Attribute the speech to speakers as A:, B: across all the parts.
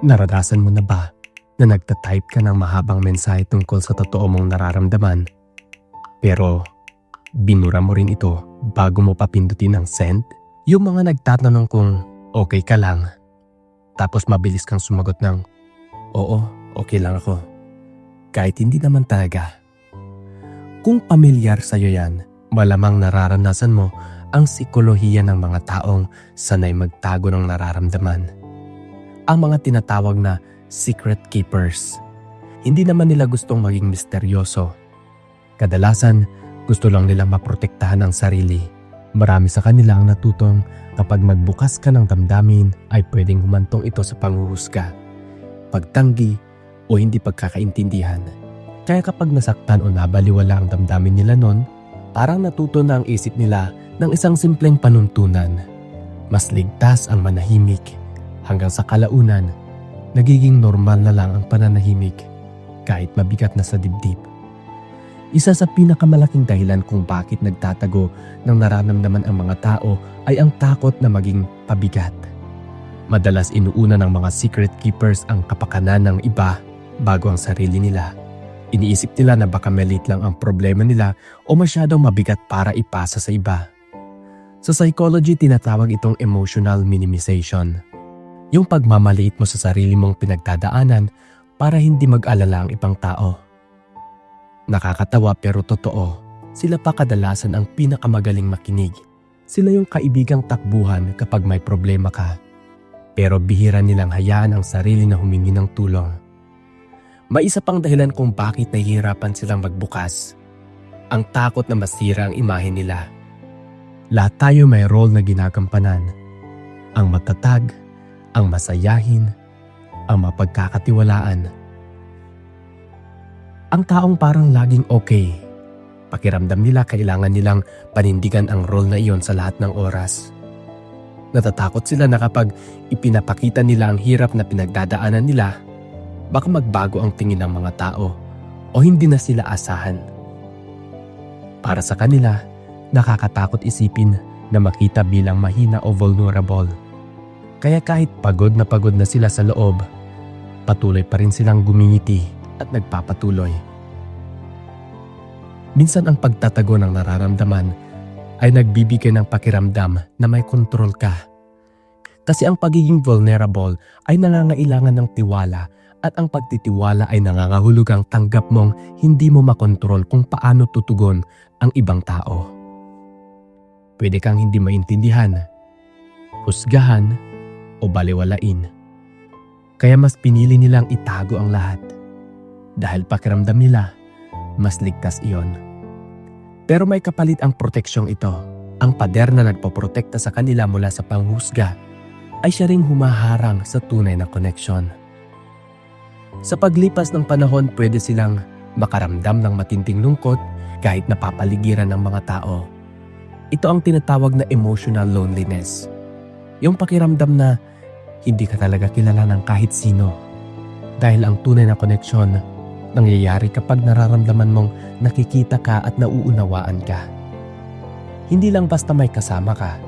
A: Naranasan mo na ba na nagtatype ka ng mahabang mensahe tungkol sa totoo mong nararamdaman, pero binura mo rin ito bago mo papindutin ang send? Yung mga nagtatanong kung okay ka lang, tapos mabilis kang sumagot ng, oo, okay lang ako, kahit hindi naman talaga. Kung pamilyar sa'yo yan, malamang nararanasan mo ang psikolohiya ng mga taong sanay magtago ng nararamdaman. Ang mga tinatawag na secret keepers. Hindi naman nila gustong maging misteryoso. Kadalasan, gusto lang nilang maprotektahan ang sarili. Marami sa kanila ang natutong kapag magbukas ka ng damdamin ay pwedeng humantong ito sa panghuhusga, pagtanggi o hindi pagkakaintindihan. Kaya kapag nasaktan o nabaliwala ang damdamin nila nun, parang natuto na ang isip nila ng isang simpleng panuntunan. Mas ligtas ang manahimik. Hanggang sa kalaunan, nagiging normal na lang ang pananahimik kahit mabigat na sa dibdib. Isa sa pinakamalaking dahilan kung bakit nagtatago ng nararamdaman ang mga tao ay ang takot na maging pabigat. Madalas inuuna ng mga secret keepers ang kapakanan ng iba bago ang sarili nila. Iniisip nila na baka maliit lang ang problema nila o masyadong mabigat para ipasa sa iba. Sa psychology, tinatawag itong emotional minimization. Yung pagmamaliit mo sa sarili mong pinagdadaanan para hindi mag-alala ang ibang tao. Nakakatawa pero totoo, sila pa kadalasan ang pinakamagaling makinig. Sila yung kaibigang takbuhan kapag may problema ka. Pero bihira nilang hayaan ang sarili na humingi ng tulong. May isa pang dahilan kung bakit nahihirapan silang magbukas. Ang takot na masira ang imahe nila. Lahat tayo may role na ginagampanan. Ang matatag, ang masayahin, ang mapagkakatiwalaan. Ang taong parang laging okay. Pakiramdam nila kailangan nilang panindigan ang role na iyon sa lahat ng oras. Natatakot sila na kapag ipinapakita nila ang hirap na pinagdadaanan nila, baka magbago ang tingin ng mga tao o hindi na sila asahan. Para sa kanila, nakakatakot isipin na makita bilang mahina o vulnerable. Kaya kahit pagod na sila sa loob, patuloy pa rin silang gumingiti at nagpapatuloy. Minsan ang pagtatago ng nararamdaman ay nagbibigay ng pakiramdam na may kontrol ka. Kasi ang pagiging vulnerable ay nangangailangan ng tiwala at ang pagtitiwala ay nangangahulugang tanggap mong hindi mo makontrol kung paano tutugon ang ibang tao. Pwede kang hindi maintindihan, husgahan, o baliwalain. Kaya mas pinili nilang itago ang lahat. Dahil pakiramdam nila, mas ligtas iyon. Pero may kapalit ang proteksyong ito. Ang pader na nagpoprotekta sa kanila mula sa panghusga ay siya ring humaharang sa tunay na koneksyon. Sa paglipas ng panahon, pwede silang makaramdam ng matinding lungkot kahit napapaligiran ng mga tao. Ito ang tinatawag na emotional loneliness. Yung pakiramdam na hindi ka talaga kilala ng kahit sino. Dahil ang tunay na koneksyon nangyayari kapag nararamdaman mong nakikita ka at nauunawaan ka. Hindi lang basta may kasama ka.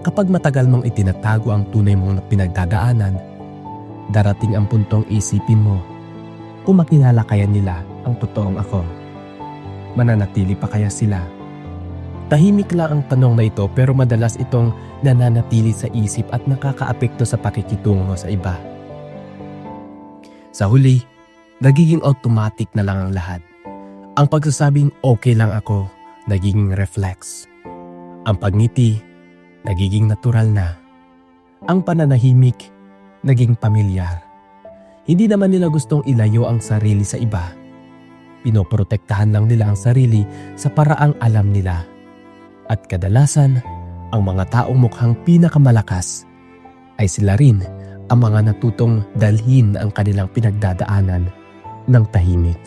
A: Kapag matagal mong itinatago ang tunay mong pinagdadaanan, darating ang puntong isipin mo, kung makilala kaya nila ang totoong ako. Mananatili pa kaya sila? Tahimik lang ang tanong na ito pero madalas itong nananatili sa isip at nakakaapekto sa pakikitungo sa iba. Sa huli, nagiging automatic na lang ang lahat. Ang pagsasabing okay lang ako, nagiging reflex. Ang pagngiti, nagiging natural na. Ang pananahimik, naging pamilyar. Hindi naman nila gustong ilayo ang sarili sa iba. Pinoprotektahan lang nila ang sarili sa paraang alam nila. At kadalasan, ang mga taong mukhang pinakamalakas ay sila rin ang mga natutong dalhin ang kanilang pinagdadaanan ng tahimik.